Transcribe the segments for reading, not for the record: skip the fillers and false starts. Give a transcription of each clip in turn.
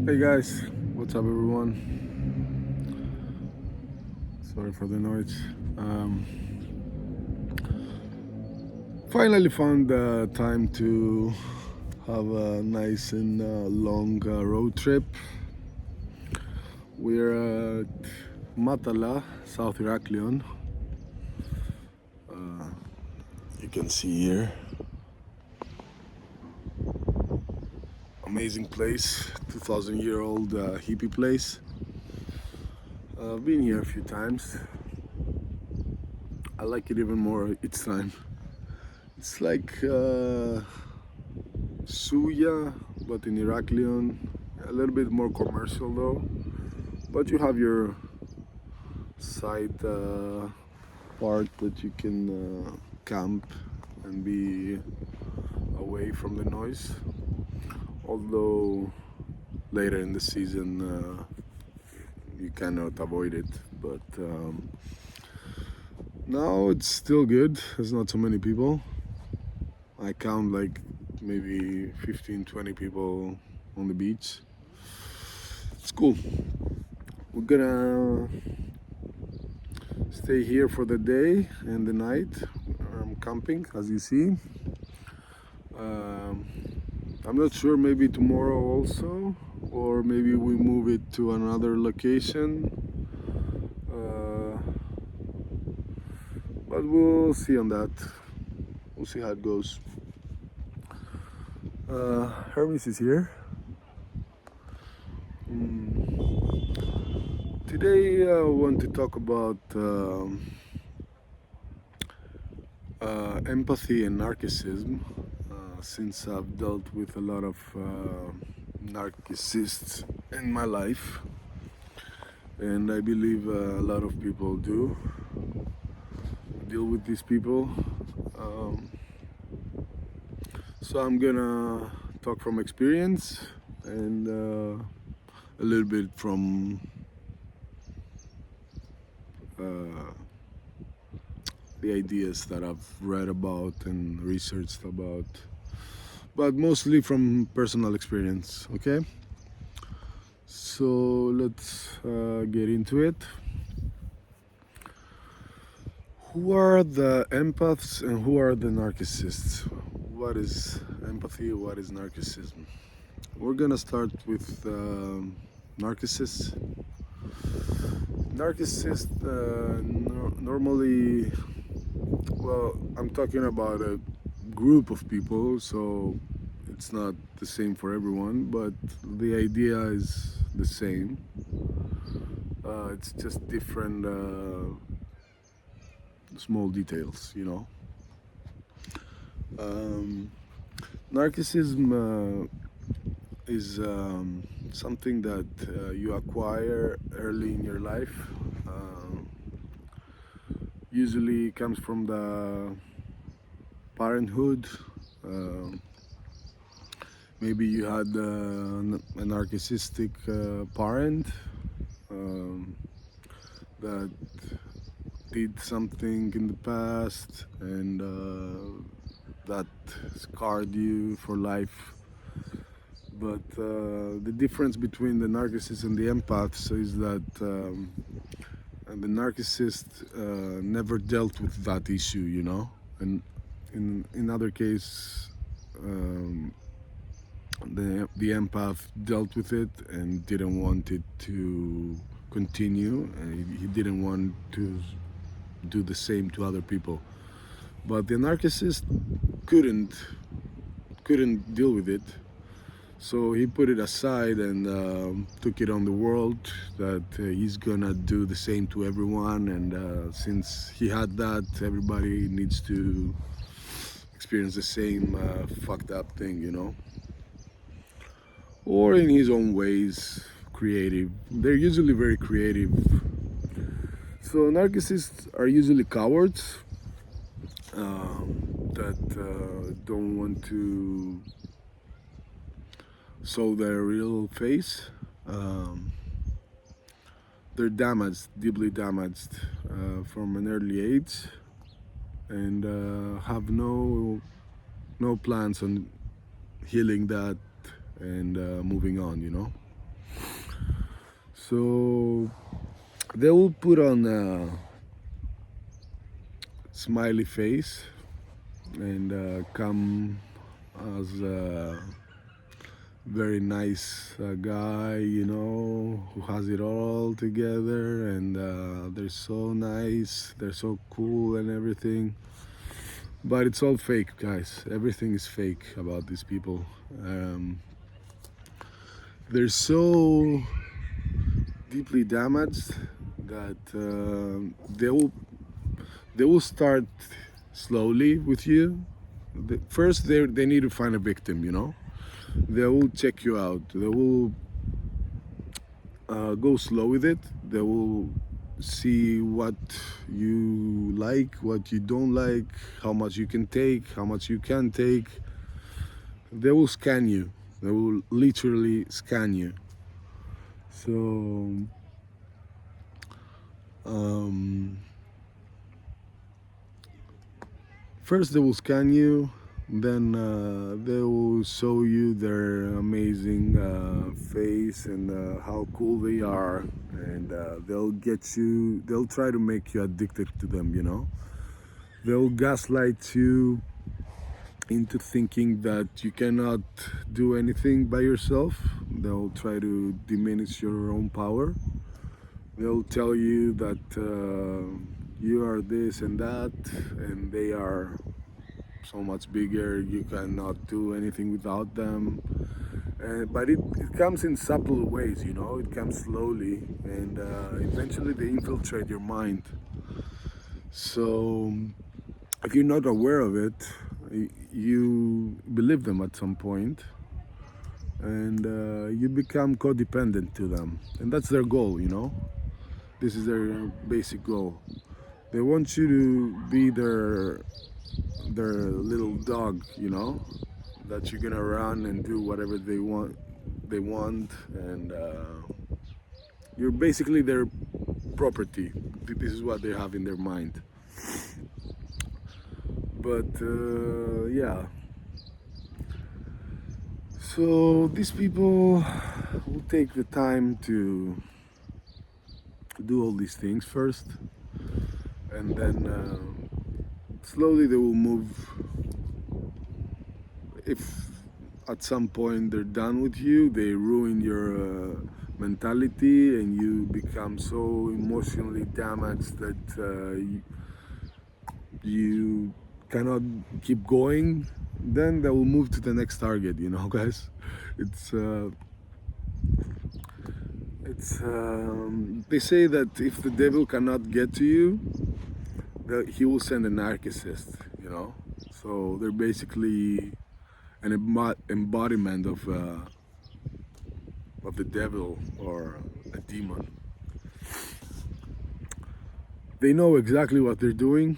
Hey guys, what's up everyone? Sorry for the noise. Finally found time to have a nice and long road trip. We're at Matala, South Heraklion. You can see here. Amazing place, 2,000-year-old hippie place. I've been here a few times. I like it even more each time. It's like Suya, but in Heraklion. A little bit more commercial though. But you have your side part that you can camp and be away from the noise. Although later in the season you cannot avoid it, but now it's still good. There's not so many people. I count like maybe 15-20 people on the beach. It's cool. We're gonna stay here for the day and the night. I'm camping, as you see. I'm not sure, maybe tomorrow also, or maybe we move it to another location. But we'll see on that. We'll see how it goes. Hermes is here. Today I want to talk about empathy and narcissism, since I've dealt with a lot of narcissists in my life, and I believe a lot of people do deal with these people. So I'm gonna talk from experience and a little bit from the ideas that I've read about and researched about, but mostly from personal experience, okay? So let's get into it. Who are the empaths and who are the narcissists? What is empathy? What is narcissism? we're gonna start with narcissists. Narcissists normally, well, I'm talking about a group of people, so it's not the same for everyone, but the idea is the same. It's just different small details, you know. Narcissism is something that you acquire early in your life. Usually comes from the parenthood. Maybe you had a narcissistic parent that did something in the past and that scarred you for life. But the difference between the narcissist and the empaths is that the narcissist never dealt with that issue, you know, and in other case, the empath dealt with it and didn't want it to continue, and he didn't want to do the same to other people. But the narcissist couldn't deal with it, so he put it aside and took it on the world that he's gonna do the same to everyone, and since he had that, everybody needs to experience the same fucked up thing, you know, or in his own ways, creative. They're usually very creative. So narcissists are usually cowards that don't want to show their real face. They're damaged, deeply damaged from an early age, and have no plans on healing that and moving on, you know. So they will put on a smiley face and come as a very nice guy, you know, who has it all together, and they're so nice, they're so cool and everything. But it's all fake, guys. Everything is fake about these people. They're so deeply damaged that they will start slowly with you. First, they need to find a victim, you know. They will check you out. They will go slow with it. They will see what you like, what you don't like, how much you can take, how much you can take. They will scan you. They will literally scan you. So first they will scan you, then they will show you their amazing face and how cool they are, and they'll try to make you addicted to them, you know. They'll gaslight you into thinking that you cannot do anything by yourself. They'll try to diminish your own power. They'll tell you that you are this and that, and they are so much bigger, you cannot do anything without them. But it comes in subtle ways, you know, it comes slowly, and eventually they infiltrate your mind. So if you're not aware of it, you believe them at some point, and you become codependent to them. And that's their goal, you know. This is their basic goal. They want you to be their little dog, you know, that you're gonna run and do whatever they want, and you're basically their property. This is what they have in their mind. But yeah, so these people will take the time to do all these things first, and then slowly they will move. If at some point they're done with you. They ruin your mentality, and you become so emotionally damaged that you cannot keep going. Then they will move to the next target, you know, guys. It's they say that if the devil cannot get to you, that he will send a narcissist, you know. So they're basically an embodiment of the devil or a demon. They know exactly what they're doing.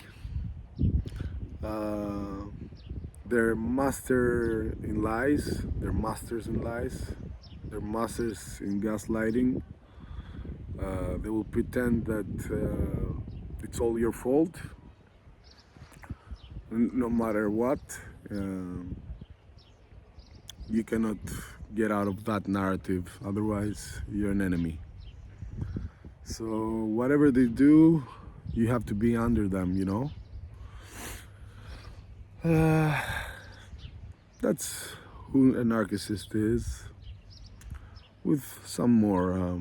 They're master in lies. They're masters in lies. They're masters in gaslighting. They will pretend that it's all your fault, no matter what. You cannot get out of that narrative, otherwise you're an enemy. So whatever they do, you have to be under them, you know. That's who a narcissist is, with some more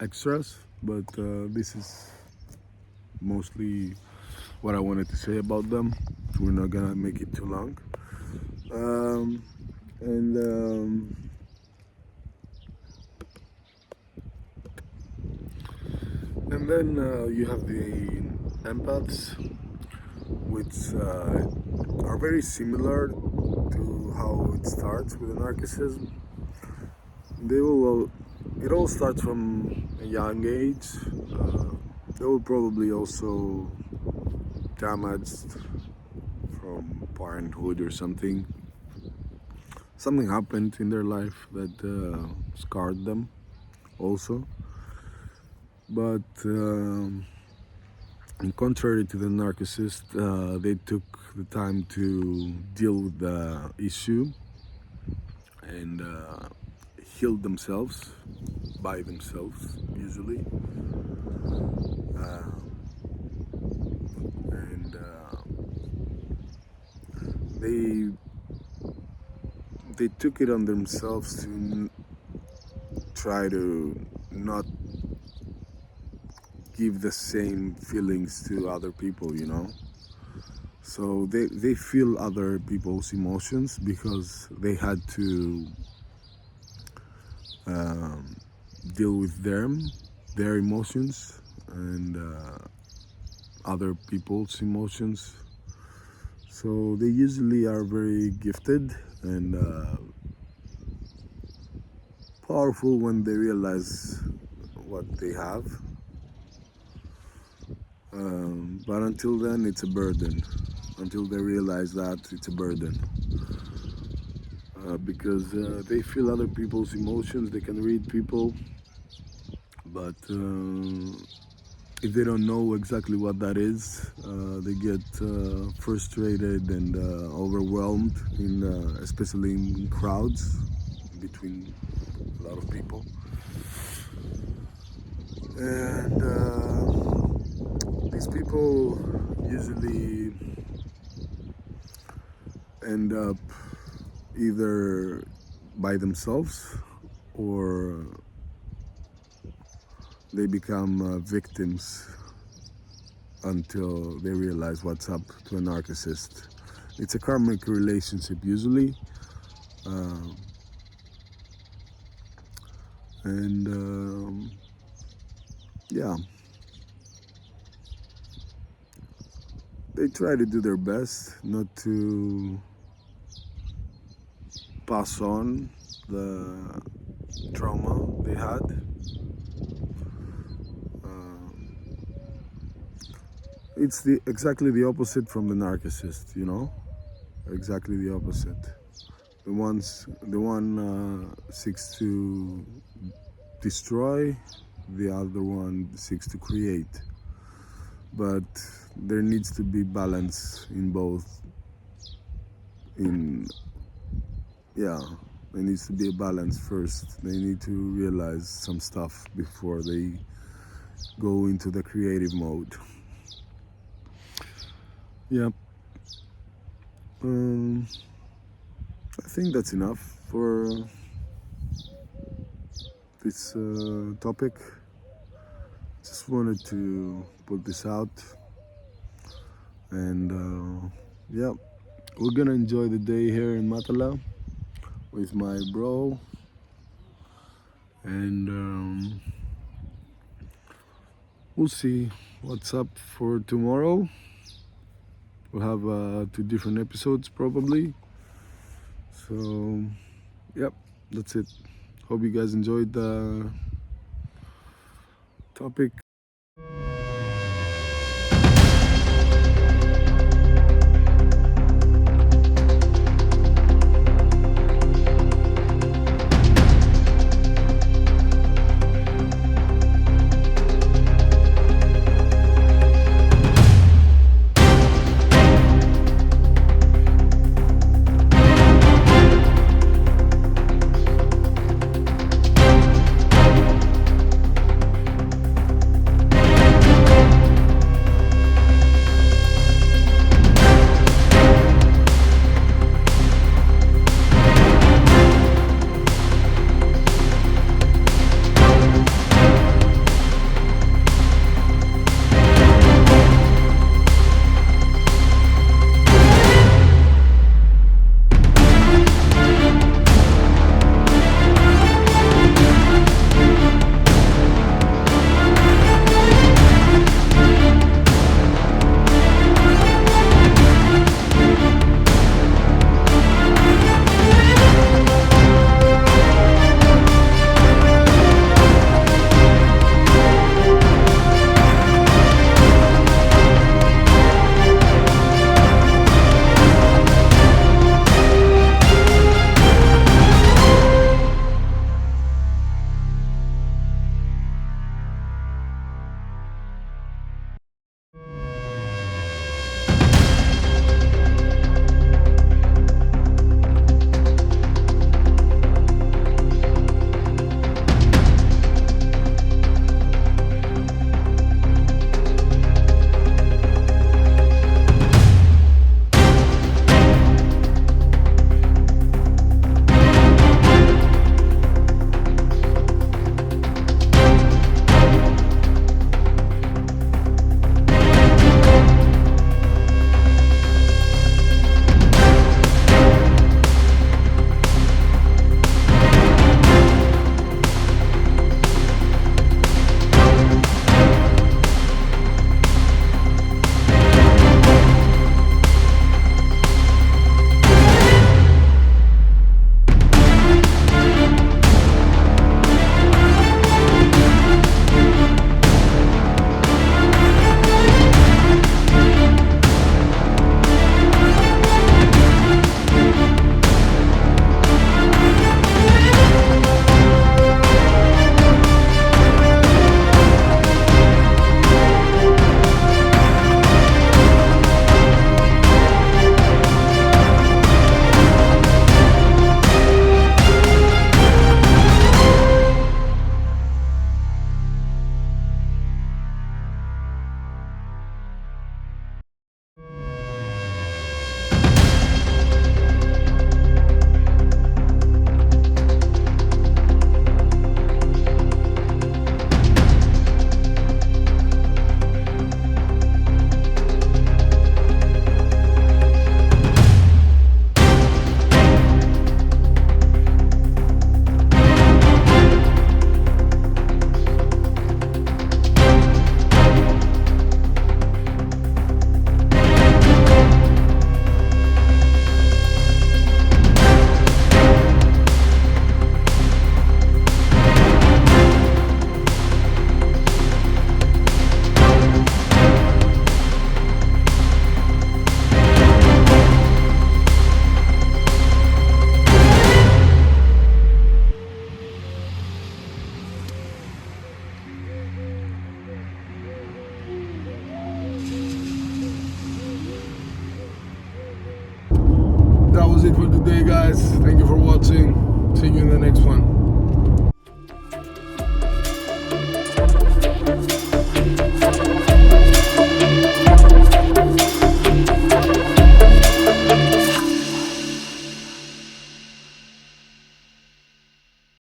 extras, but this is mostly what I wanted to say about them. We're not gonna make it too long. And then you have the empaths, which are very similar to how it starts with a narcissism. It all starts from a young age. They will probably also damaged from parenthood or something. Something happened in their life that scarred them also. But in contrary to the narcissist, they took the time to deal with the issue and healed themselves by themselves, usually. And they took it on themselves to try to not give the same feelings to other people, you know. So they feel other people's emotions because they had to deal with their emotions and other people's emotions. So they usually are very gifted and powerful when they realize what they have. But until then, it's a burden. Until they realize that, it's a burden. Because they feel other people's emotions, they can read people, but if they don't know exactly what that is, they get frustrated and overwhelmed, especially in crowds, between a lot of people. And these people usually end up either by themselves or they become victims until they realize what's up to a narcissist. It's a karmic relationship usually. Yeah, they try to do their best not to pass on the trauma they had. It's exactly the opposite from the narcissist, you know? Exactly the opposite. The one seeks to destroy, the other one seeks to create. But there needs to be balance in both. There needs to be a balance first. They need to realize some stuff before they go into the creative mode. Yep. think that's enough for this topic. Just wanted to put this out, and yeah, we're gonna enjoy the day here in Matala with my bro, and we'll see what's up for tomorrow. We'll have 2 different episodes probably. So, yep, that's it. Hope you guys enjoyed the topic. That was it for today, guys. Thank you for watching. See you in the next one.